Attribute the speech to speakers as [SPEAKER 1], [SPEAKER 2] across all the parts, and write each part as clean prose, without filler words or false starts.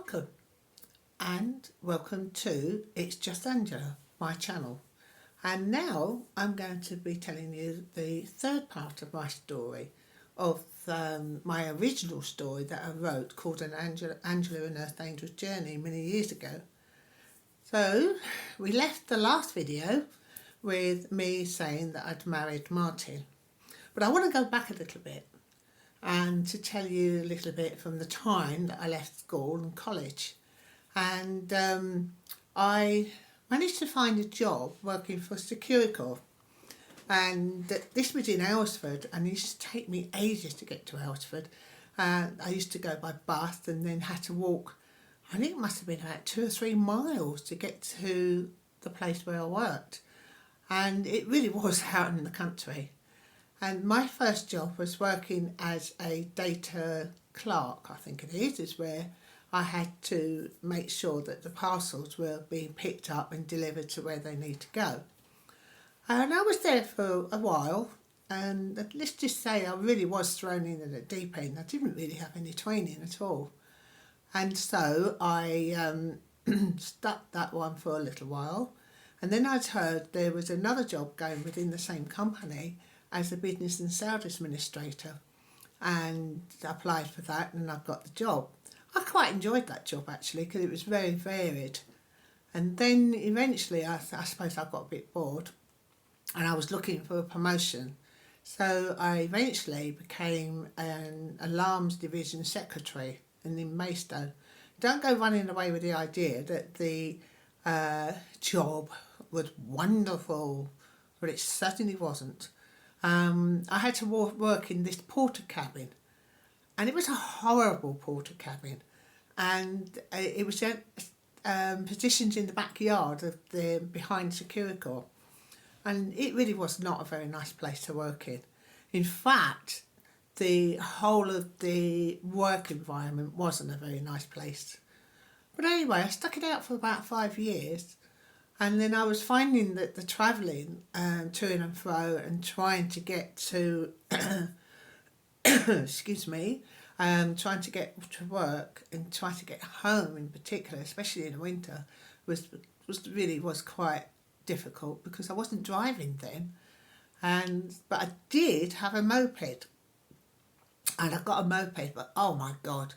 [SPEAKER 1] welcome, and welcome to It's Just Angela, my channel. And now I'm going to be telling you the third part of my story, of my original story that I wrote called Angela and Earth Angel's Journey many years ago. So we left the last video with me saying that I'd married Martin, but I want to go back a little bit and to tell you a little bit from the time that I left school and college. And I managed to find a job working for Securicor, and this was in Aylesford, and it used to take me ages to get to Aylesford. I used to go by bus and then had to walk, I think it must have been about 2 or 3 miles to get to the place where I worked, and it really was out in the country. And my first job was working as a data clerk, I think it is where I had to make sure that the parcels were being picked up and delivered to where they need to go. And I was there for a while, and let's just say I really was thrown in at the deep end. I didn't really have any training at all. And so I stuck that one for a little while. And then I'd heard there was another job going within the same company as a business and sales administrator, and I applied for that and I got the job. I quite enjoyed that job actually, because it was very varied. And then eventually I suppose I got a bit bored and I was looking for a promotion. So I eventually became an alarms division secretary in Maidstone. Don't go running away with the idea that the job was wonderful, but it certainly wasn't. I had to work in this porter cabin, and it was a horrible porter cabin, and it was positioned in the backyard of the behind Securicor, and it really was not a very nice place to work in. In fact, the whole of the work environment wasn't a very nice place. But anyway, I stuck it out for about 5 years. And then I was finding that the travelling to and fro and trying to get to, excuse me, trying to get to work and trying to get home in particular, especially in the winter, was quite difficult because I wasn't driving then. But I did have a moped, and I got a moped, but oh my God.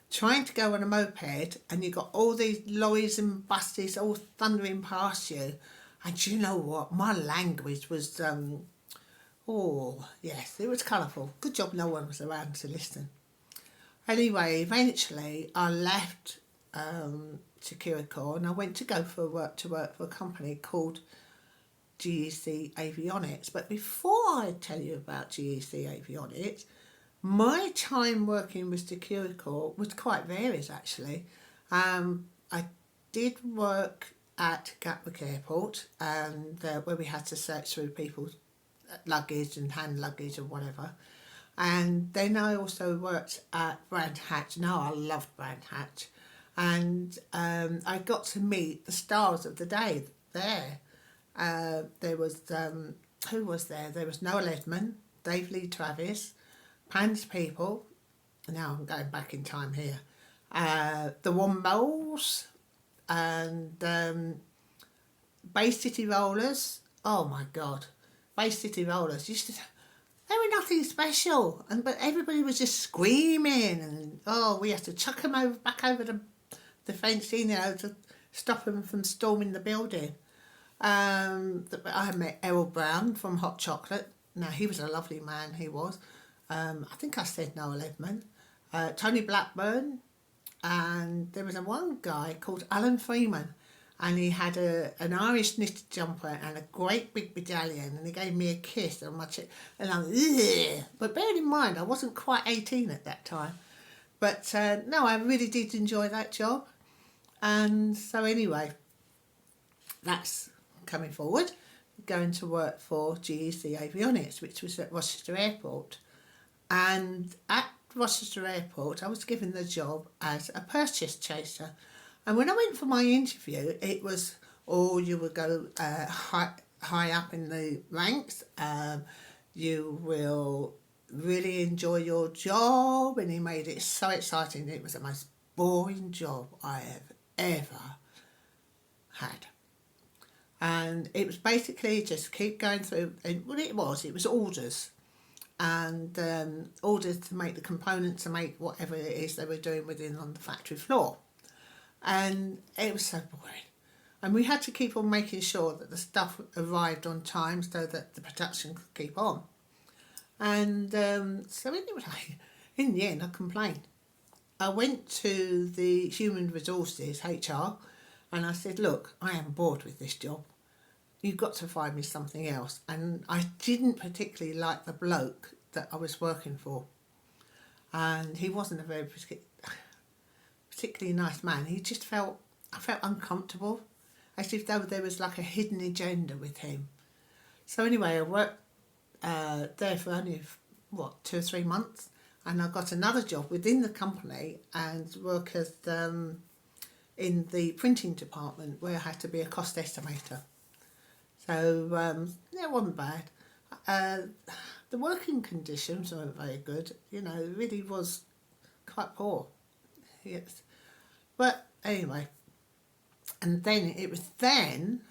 [SPEAKER 1] Trying to go on a moped and you got all these lorries and buses all thundering past you, and you know what, my language was oh yes, it was colourful. Good job no one was around to listen. Anyway, eventually I left Securicor and I went to work for a company called GEC Avionics. But before I tell you about GEC Avionics, my time working with Securicor was quite varied actually. I did work at Gatwick Airport, and where we had to search through people's luggage and hand luggage or whatever. And then I also worked at Brand Hatch. Now I loved Brand Hatch, and I got to meet the stars of the day there. There was who was there? There was Noel Edmond, Dave Lee Travis, Pan's People, now I'm going back in time here, the Wombats, and Bay City Rollers. Oh my God, Bay City Rollers they were nothing special, but everybody was just screaming, and we had to chuck them back over the fencing, to stop them from storming the building. I met Errol Brown from Hot Chocolate. Now he was a lovely man, he was. I think I said Noel Edmond, Tony Blackburn, and there was one guy called Alan Freeman, and he had an Irish knitted jumper and a great big medallion, and he gave me a kiss on my cheek, and I'm ugh. But bear in mind I wasn't quite 18 at that time, but no, I really did enjoy that job. And so anyway, that's coming forward, going to work for GEC Avionics, which was at Rochester Airport. And at Rochester Airport I was given the job as a purchase chaser, and when I went for my interview it was you will go high up in the ranks, you will really enjoy your job, and he made it so exciting. It was the most boring job I have ever had. And it was basically just keep going through, and what it was orders. And orders to make the components, to make whatever it is they were doing within on the factory floor. And it was so boring. And we had to keep on making sure that the stuff arrived on time so that the production could keep on. And so anyway, in the end I complained. I went to the human resources, HR, and I said, look, I am bored with this job. You've got to find me something else. And I didn't particularly like the bloke that I was working for. And he wasn't a very particularly nice man. I felt uncomfortable, as if though there was like a hidden agenda with him. So anyway, I worked there for only, 2 or 3 months. And I got another job within the company and work as in the printing department, where I had to be a cost estimator. So it wasn't bad. The working conditions weren't very good. It really was quite poor. Yes. But anyway, and then it was then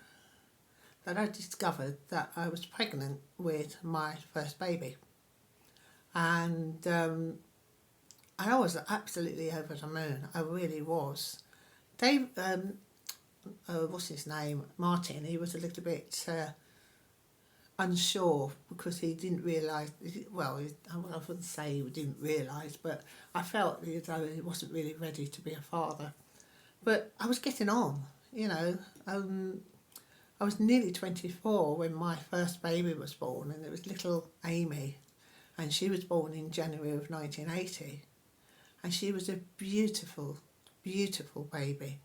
[SPEAKER 1] that I discovered that I was pregnant with my first baby. And I was absolutely over the moon. I really was. Dave, what's his name? Martin, he was a little bit unsure because he didn't realise, I wouldn't say he didn't realise, but I felt as though he wasn't really ready to be a father. But I was getting on, I was nearly 24 when my first baby was born, and it was little Amy. And she was born in January of 1980. And she was a beautiful, beautiful baby.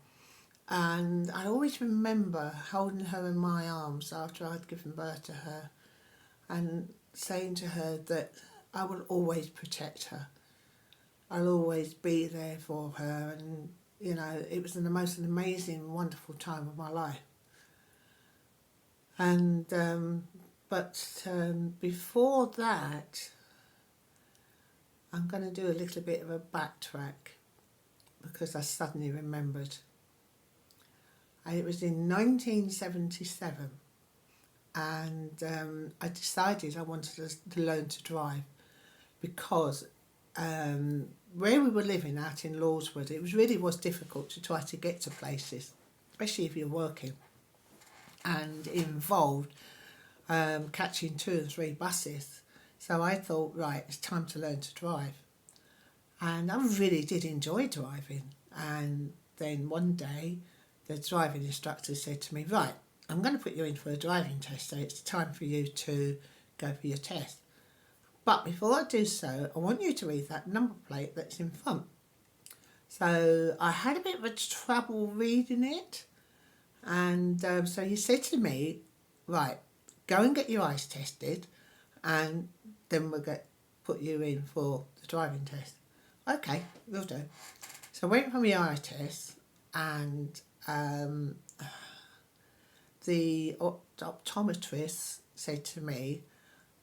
[SPEAKER 1] And I always remember holding her in my arms after I'd given birth to her and saying to her that I will always protect her. I'll always be there for her. And, it was the most amazing, wonderful time of my life. And, before that, I'm going to do a little bit of a backtrack because I suddenly remembered. And it was in 1977, and I decided I wanted to learn to drive because where we were living out in Lawswood, it really was difficult to try to get to places, especially if you're working, and it involved catching 2 and 3 buses. So I thought, right, it's time to learn to drive. And I really did enjoy driving. And then one day, the driving instructor said to me, right, I'm going to put you in for a driving test, so it's time for you to go for your test. But before I do so, I want you to read that number plate that's in front. So I had a bit of a trouble reading it. And so he said to me, right, go and get your eyes tested, and then we'll put you in for the driving test. Okay, will do. So I went for my eye test, and the optometrist said to me,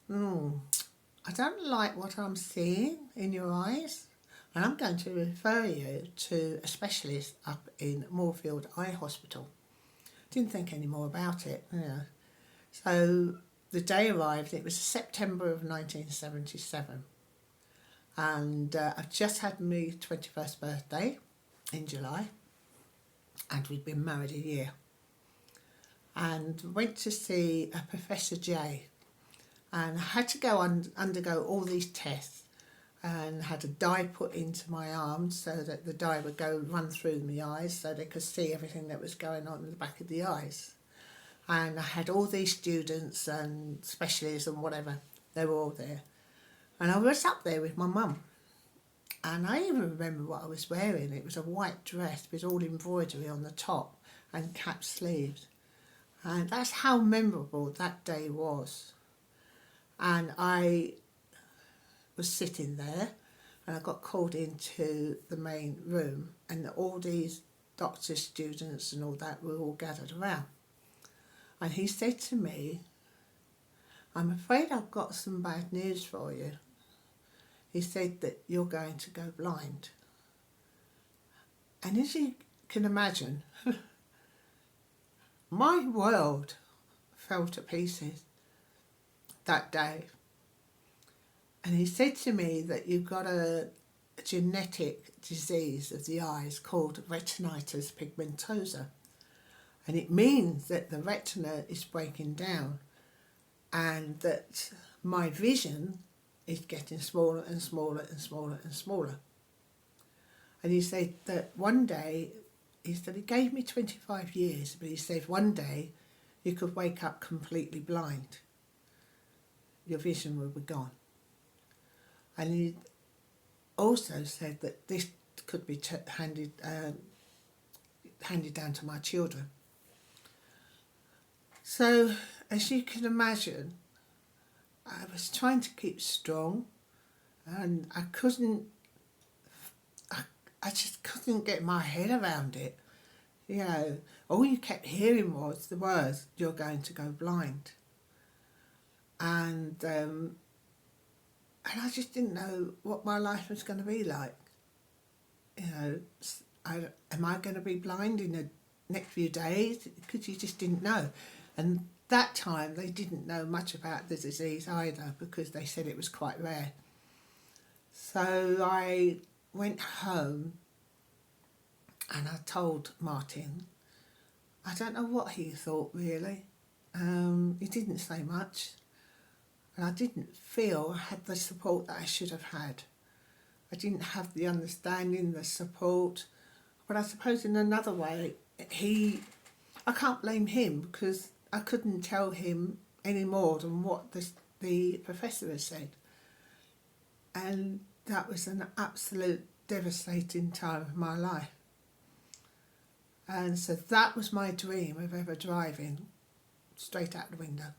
[SPEAKER 1] I don't like what I'm seeing in your eyes, and I'm going to refer you to a specialist up in Moorfield Eye Hospital. Didn't think any more about it, So the day arrived, it was September of 1977. And I've just had my 21st birthday in July, and we'd been married a year. And went to see a Professor J, and I had to go undergo all these tests, and had a dye put into my arm so that the dye would run through my eyes so they could see everything that was going on in the back of the eyes. And I had all these students and specialists and whatever, they were all there. And I was up there with my mum. And I even remember what I was wearing. It was a white dress with all embroidery on the top and cap sleeves. And that's how memorable that day was. And I was sitting there, and I got called into the main room, and all these doctors, students and all that were all gathered around. And he said to me, I'm afraid I've got some bad news for you. He said that you're going to go blind. And as you can imagine, my world fell to pieces that day. And he said to me that you've got a genetic disease of the eyes called retinitis pigmentosa. And it means that the retina is breaking down and that my vision is getting smaller and smaller and smaller and smaller. And he said that one day, he said he gave me 25 years, but he said one day you could wake up completely blind. Your vision will be gone. And he also said that this could be handed down to my children. So, as you can imagine, I was trying to keep strong, and I just couldn't get my head around it. You know, all you kept hearing was the words, "You're going to go blind." And I just didn't know what my life was going to be like. You know, am I going to be blind in the next few days? Because you just didn't know. And that time they didn't know much about the disease either, because they said it was quite rare. So I went home and I told Martin. I don't know what he thought really. He didn't say much. And I didn't feel I had the support that I should have had. I didn't have the understanding, the support. But I suppose in another way, I can't blame him, because I couldn't tell him any more than what the professor had said. And that was an absolute devastating time of my life. And so that was my dream of ever driving straight out the window.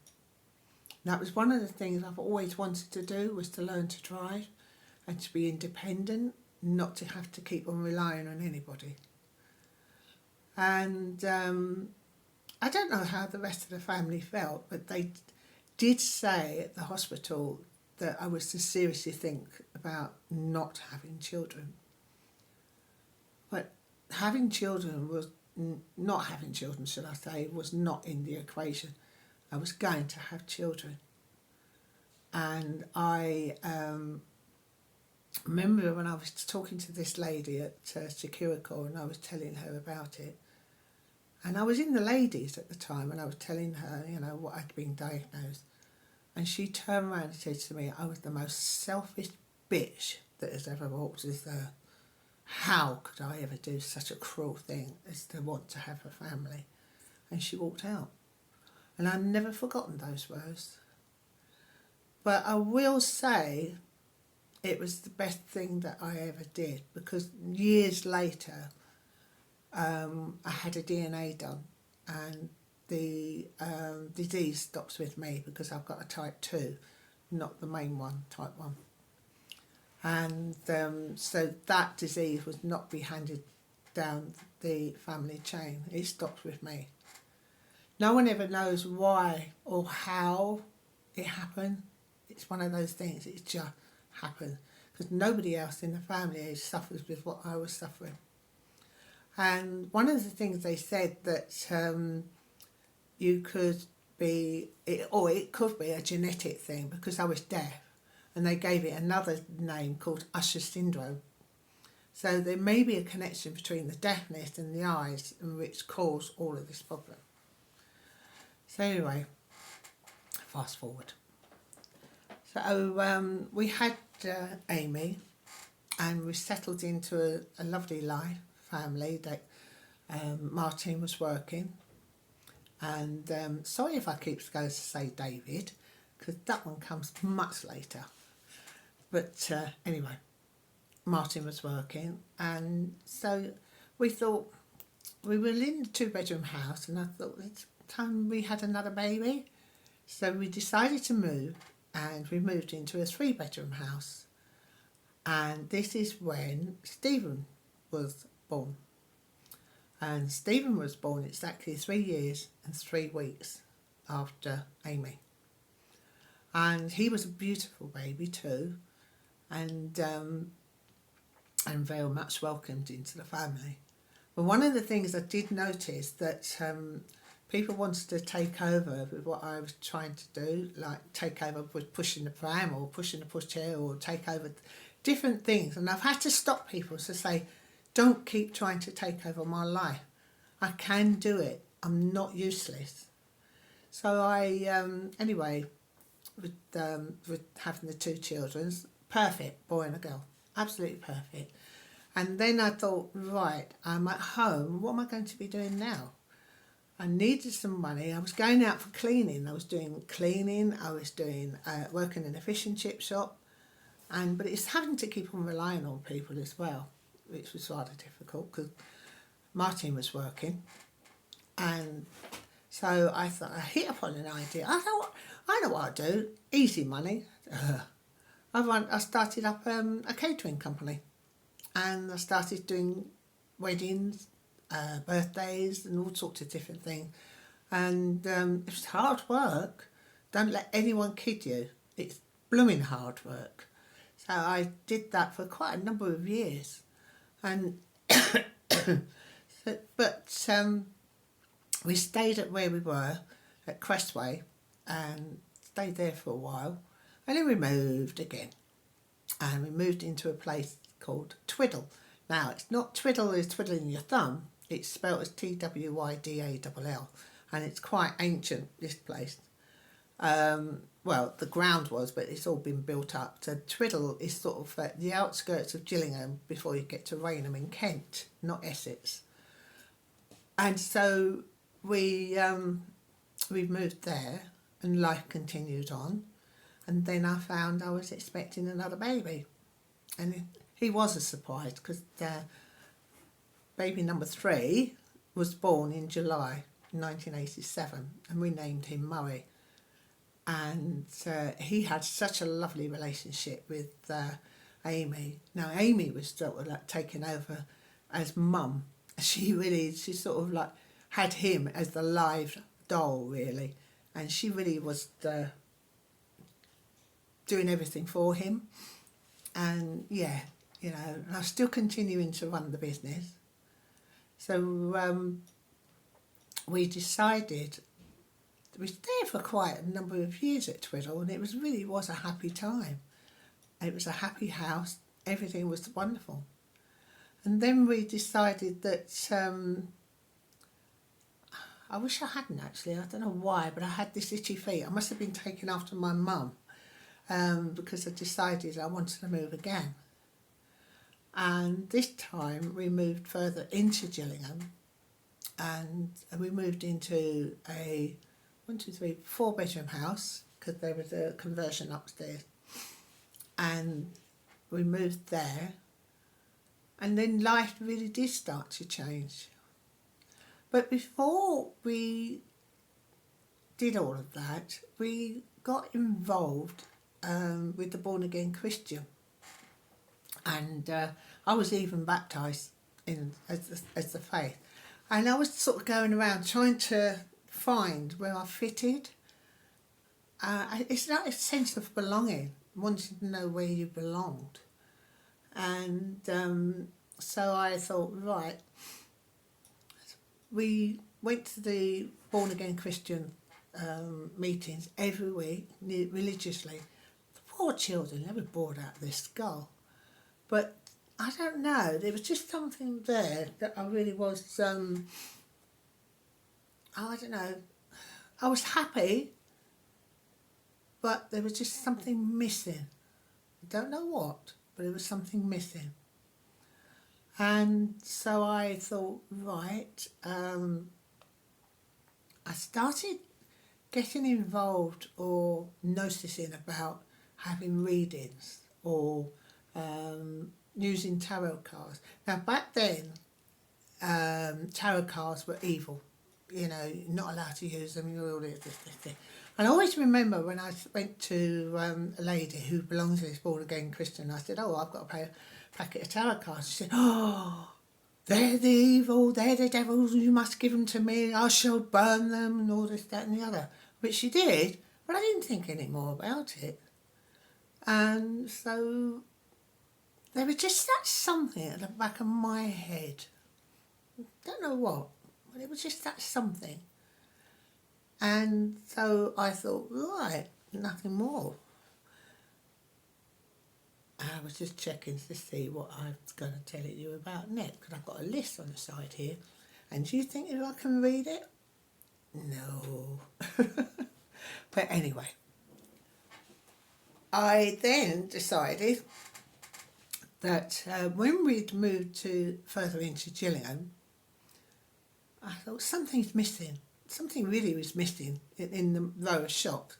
[SPEAKER 1] That was one of the things I've always wanted to do, was to learn to drive and to be independent, not to have to keep on relying on anybody. And I don't know how the rest of the family felt, but they did say at the hospital that I was to seriously think about not having children. But having children was, not having children, should I say, was not in the equation. I was going to have children. And I remember when I was talking to this lady at Securicor, and I was telling her about it. And I was in the ladies at the time, and I was telling her, you know, what I'd been diagnosed. And she turned around and said to me, I was the most selfish bitch that has ever walked this earth. How could I ever do such a cruel thing as to want to have a family? And she walked out. And I've never forgotten those words. But I will say it was the best thing that I ever did, because years later I had a DNA done, and the disease stops with me because I've got a type 2, not the main one, type 1. And so that disease would not be handed down the family chain. It stops with me. No one ever knows why or how it happened. It's one of those things, it just happened. Because nobody else in the family suffers with what I was suffering. And one of the things they said that you could be, it could be a genetic thing, because I was deaf, and they gave it another name called Usher syndrome. So there may be a connection between the deafness and the eyes, which cause all of this problem. So anyway, fast forward. So we had Amy, and we settled into a lovely life, family. That Martin was working, and sorry if I keep going to say David, because that one comes much later. But anyway, Martin was working, and so we thought, we were in a 2-bedroom house, and I thought it's time we had another baby. So we decided to move, and we moved into a 3-bedroom house. And this is when Stephen was born. And Stephen was born exactly 3 years and 3 weeks after Amy. And he was a beautiful baby too, and very much welcomed into the family. But one of the things I did notice that people wanted to take over with what I was trying to do, like take over with pushing the pram or pushing the pushchair or take over different things. And I've had to stop people to say, don't keep trying to take over my life. I can do it. I'm not useless. So anyway, with having the 2 children, perfect, boy and a girl, absolutely perfect. And then I thought, right, I'm at home, what am I going to be doing now? I needed some money. I was going out for cleaning. I was doing cleaning. I was doing working in a fish and chip shop, but it's having to keep on relying on people as well, which was rather difficult because Martin was working, and so I thought I hit upon an idea. I thought I know what I'll do. Easy money. I started up a catering company, and I started doing weddings, birthdays and all sorts of different things, and it was hard work. Don't let anyone kid you, it's blooming hard work. So I did that for quite a number of years, and we stayed at where we were at Crestway and stayed there for a while, and then we moved again, and we moved into a place called Twiddle. Now it's not twiddle as twiddling your thumb, it's spelled as Twyddall, and it's quite ancient, this place. Well, the ground was, but it's all been built up. So Twiddle is sort of at the outskirts of Gillingham before you get to Rainham in Kent, not Essex. And so we moved there, and life continued on. And then I found I was expecting another baby, and he was a surprise because baby number 3 was born in July 1987, and we named him Murray. And he had such a lovely relationship with Amy. Now Amy was sort of like taking over as mum. She sort of like had him as the live doll, really, and she really was doing everything for him. And yeah, you know, and I'm still continuing to run the business. So we decided, we stayed for quite a number of years at Twiddle, and it really was a happy time. It was a happy house, everything was wonderful. And then we decided that, I wish I hadn't actually, I don't know why, but I had this itchy feet. I must have been taken after my mum, because I decided I wanted to move again. And this time we moved further into Gillingham, and we moved into a 4-bedroom house, because there was a conversion upstairs, and we moved there, and then life really did start to change. But before we did all of that, we got involved with the Born Again Christian, and I was even baptised as the faith, and I was sort of going around trying to find where I fitted. It's like a sense of belonging, wanting to know where you belonged. And so I thought, right, we went to the Born Again Christian meetings every week, religiously. The poor children, they were bored out of their skull. But I don't know, there was just something there that I really was, I don't know, I was happy, but there was just something missing. I don't know what, but there was something missing. And so I thought, right, I started getting involved or noticing about having readings or using tarot cards. Now back then, tarot cards were evil. You know, you're not allowed to use them. You're all this. And I always remember when I went to a lady who belongs to this Born Again Christian, I said, oh, I've got a packet of tarot cards. She said, oh, they're the evil, they're the devils, you must give them to me, I shall burn them, and all this, that and the other. Which she did, but I didn't think any more about it. And so there was just that something at the back of my head don't know what, but it was just that something. And so I thought, right, nothing more. I was just checking to see what I was going to tell you about next, because I've got a list on the side here. And do you think if I can read it? No. But anyway, I then decided that when we'd moved further into Gillingham, I thought something's missing. Something really was missing in the row of shops.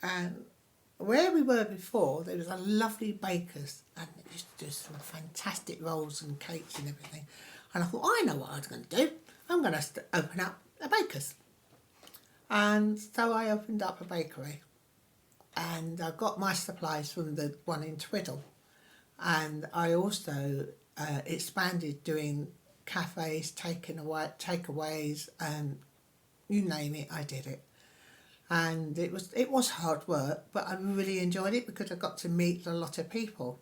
[SPEAKER 1] And where we were before, there was a lovely baker's, and it used to do some fantastic rolls and cakes and everything. And I thought, I know what I was going to do. I'm going to open up a baker's. And so I opened up a bakery. And I got my supplies from the one in Twiddle. And I also expanded doing cafes, takeaways, and you name it, I did it. And it was hard work, but I really enjoyed it because I got to meet a lot of people.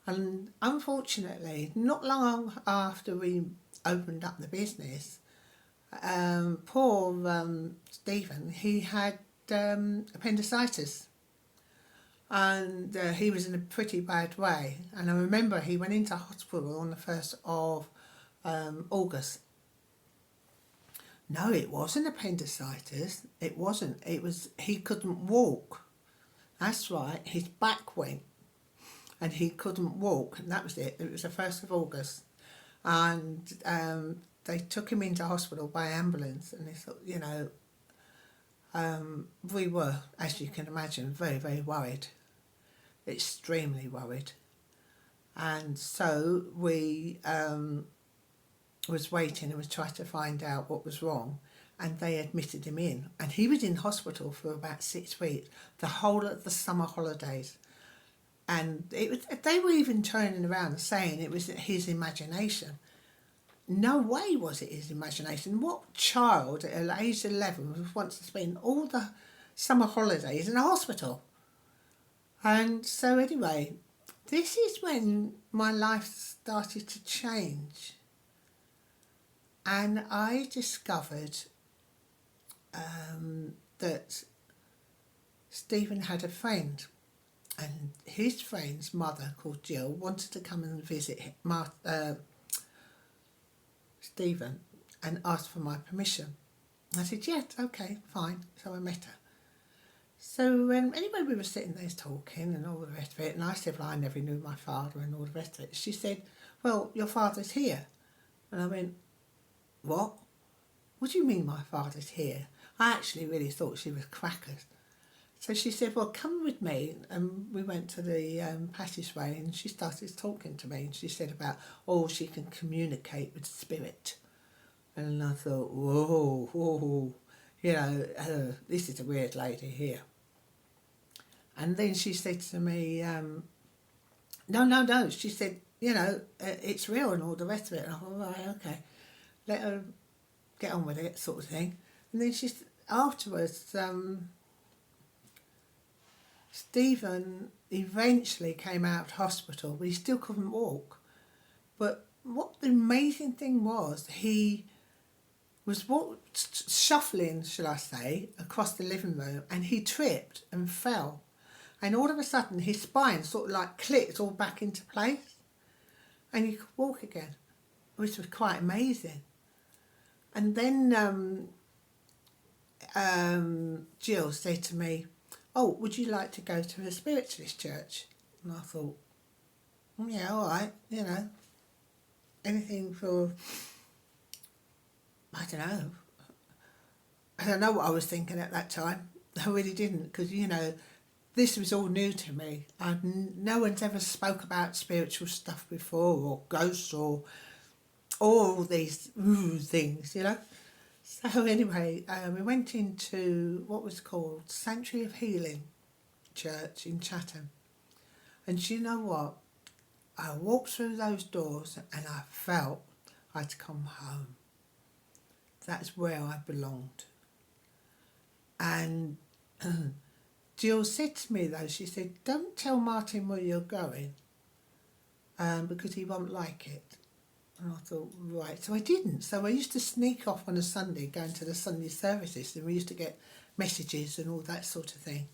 [SPEAKER 1] And unfortunately, not long after we opened up the business, poor Stephen, he had appendicitis. And he was in a pretty bad way. And I remember he went into hospital on the 1st of August. No, it wasn't appendicitis. It wasn't. It was, he couldn't walk. That's right. His back went and he couldn't walk. And that was it. It was the 1st of August. And they took him into hospital by ambulance. And they thought, we were, as you can imagine, very, very worried. Extremely worried. And so we was waiting and was trying to find out what was wrong, and they admitted him in, and he was in hospital for about 6 weeks, the whole of the summer holidays. And they were even turning around and saying it was his imagination. No way was it his imagination. What child at age 11 wants to spend all the summer holidays in a hospital? And so anyway, this is when my life started to change. And I discovered that Stephen had a friend, and his friend's mother, called Jill, wanted to come and visit Stephen and asked for my permission. I said, yes, okay, fine. So I met her. So anyway, we were sitting there talking and all the rest of it, and I said, well, I never knew my father and all the rest of it. She said, well, your father's here. And I went, what? What do you mean my father's here? I actually really thought she was crackers. So she said, well, come with me. And we went to the passageway, and she started talking to me. And she said about, she can communicate with spirit. And I thought, whoa, this is a weird lady here. And then she said to me, no. She said, it's real and all the rest of it. And I thought, right, okay. Let her get on with it, sort of thing. And then afterwards, Stephen eventually came out of hospital, but he still couldn't walk. But what the amazing thing was, he was shuffling, shall I say, across the living room, and he tripped and fell. And all of a sudden, his spine sort of like clicked all back into place, and he could walk again, which was quite amazing. And then Jill said to me, would you like to go to a spiritualist church? And I thought, yeah, all right, anything for, I don't know. I don't know what I was thinking at that time. I really didn't, because, this was all new to me. No one's ever spoke about spiritual stuff before, or ghosts, or all these things, So anyway, we went into what was called Sanctuary of Healing Church in Chatham. And do you know what? I walked through those doors and I felt I'd come home. That's where I belonged. And Jill said to me though, she said, don't tell Martin where you're going, because he won't like it. And I thought, right, so I didn't. So I used to sneak off on a Sunday, going to the Sunday services, and we used to get messages and all that sort of thing.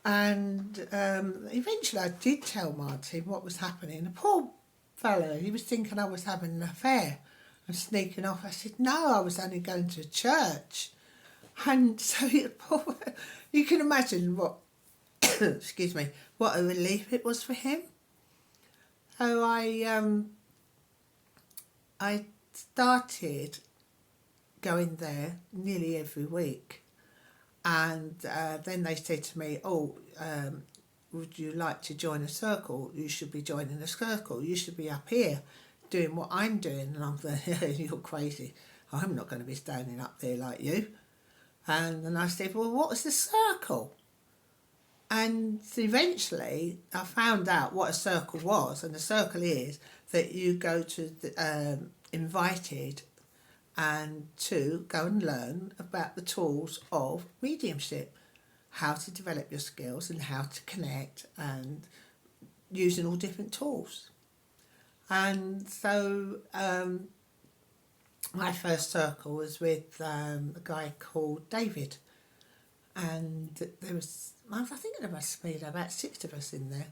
[SPEAKER 1] And eventually I did tell Martin what was happening. The poor fellow, he was thinking I was having an affair and sneaking off. I said, no, I was only going to church. And so you can imagine what, excuse me, what a relief it was for him. So I started going there nearly every week. And then they said to me, would you like to join a circle? You should be joining a circle. You should be up here doing what I'm doing. And I'm thinking, you're crazy. I'm not going to be standing up there like you. And then I said, well, what was the circle? And eventually I found out what a circle was. And the circle is that you go to the invited and to go and learn about the tools of mediumship, how to develop your skills and how to connect, and using all different tools. And so my first circle was with a guy called David, and there was, I think there must be about 6 of us in there.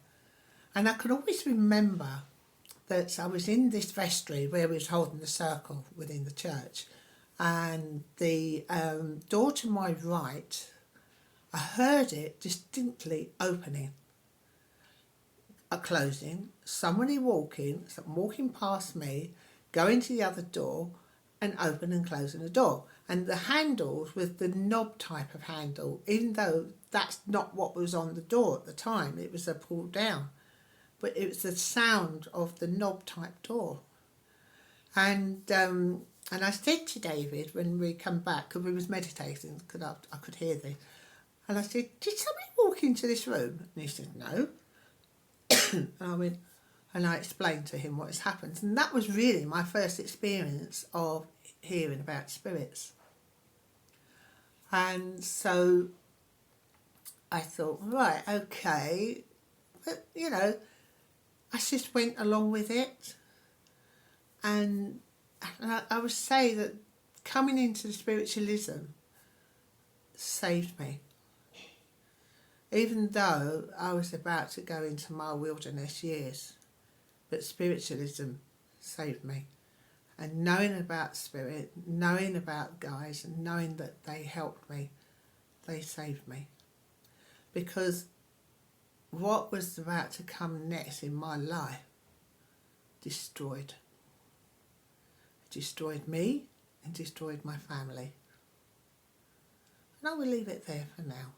[SPEAKER 1] And I could always remember that I was in this vestry where we was holding the circle within the church, and the door to my right, I heard it distinctly opening, closing, somebody walking past me, going to the other door and open and closing the door. And the handles with the knob type of handle, even though that's not what was on the door at the time, it was a pull down. But it was the sound of the knob type door. And I said to David when we come back, because we was meditating, because I could hear this, and I said, did somebody walk into this room? And he said, no. And I went, and I explained to him what has happened. And that was really my first experience of hearing about spirits. And so I thought, right, okay, but I just went along with it. And I would say that coming into spiritualism saved me. Even though I was about to go into my wilderness years, but spiritualism saved me. And knowing about spirit, knowing about guys, and knowing that they helped me, they saved me. Because what was about to come next in my life destroyed me and destroyed my family. And I will leave it there for now.